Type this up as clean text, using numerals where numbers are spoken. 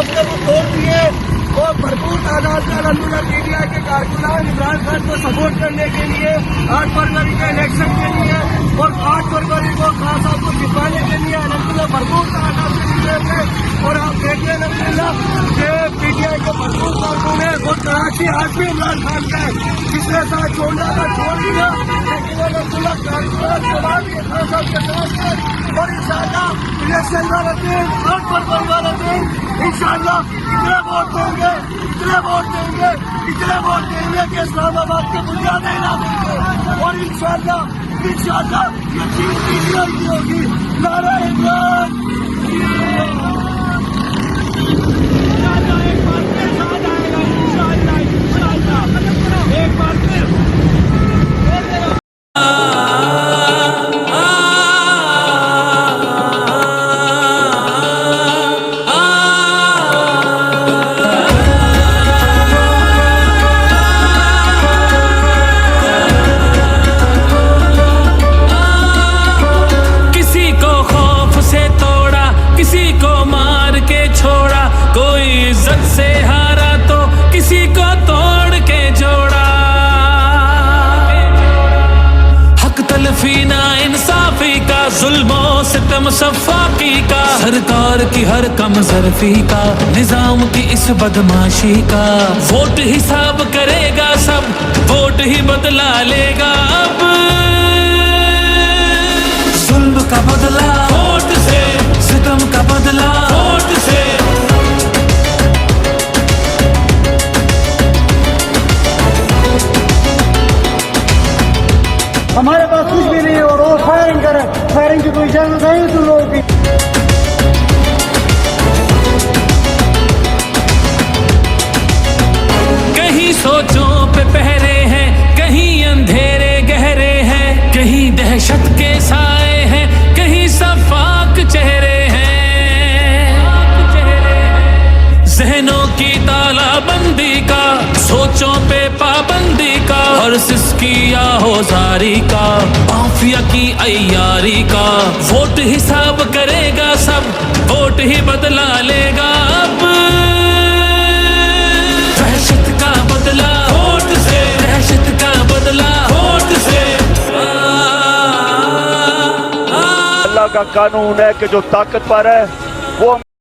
रास्ते को तोड़ दिए और भरपूर तादाद में अलहमदुलिल्लाह पीडीआई के कारकुनान इमरान खान को सपोर्ट करने के लिए 8 फरवरी के इलेक्शन के लिए और 8 फरवरी को खान साहब को जितवाने के लिए अलहमदुलिल्लाह भरपूर तादाद में निकले थे। और आप देखिए अलहमदुलिल्लाह कि पीडीआई के भरपूर कारकुन है और कराची आज भी इमरान खान का है, पिछले साल छोड़ना था छोड़ दिया, लेकिन अलहमदुलिल्लाह कारकुनान जवाब ये खान साहब के साथ है। और इंशाअल्लाह इलेक्शन वाले दिन 8 फरवरी वाले दिन इंशाअल्लाह इतने वोट देंगे कि इस्लामाबाद के बुनियादें हिला देंगे। और इंशाअल्लाह ये चीज पीडीआई की होगी। नारा इमरान एक बार फिर से हारा तो किसी को तोड़ के जोड़ा, हक तलफी ना इंसाफी का, जुल्मों सितम सफाकी का, सरकार की हर कम ज़र्फी का, निजाम की इस बदमाशी का। वोट हिसाब करेगा सब, वोट ही बदला लेगा अब, जुल्म का बदला वोट से, सितम का बदला वोट से। हमारे पास कुछ भी नहीं और वो फायरिंग करे, फायरिंग की कोई इजाजत नहीं तुम लोगों की। कहीं सोचों पे पहरे हैं, कहीं अंधेरे गहरे हैं, कहीं दहशत के साए हैं, कहीं सफाक चेहरे हैं। जहनों की तालाबंदी का, सोचों पे पाबंदी का, और सिसकी आहोजारी का, माफिया की अय्यारी का। वोट हिसाब करेगा सब, वोट ही बदला लेगा अब, दहशत का बदला वोट से, दहशत का बदला वोट से। अल्लाह का कानून है कि जो ताकतवर है वो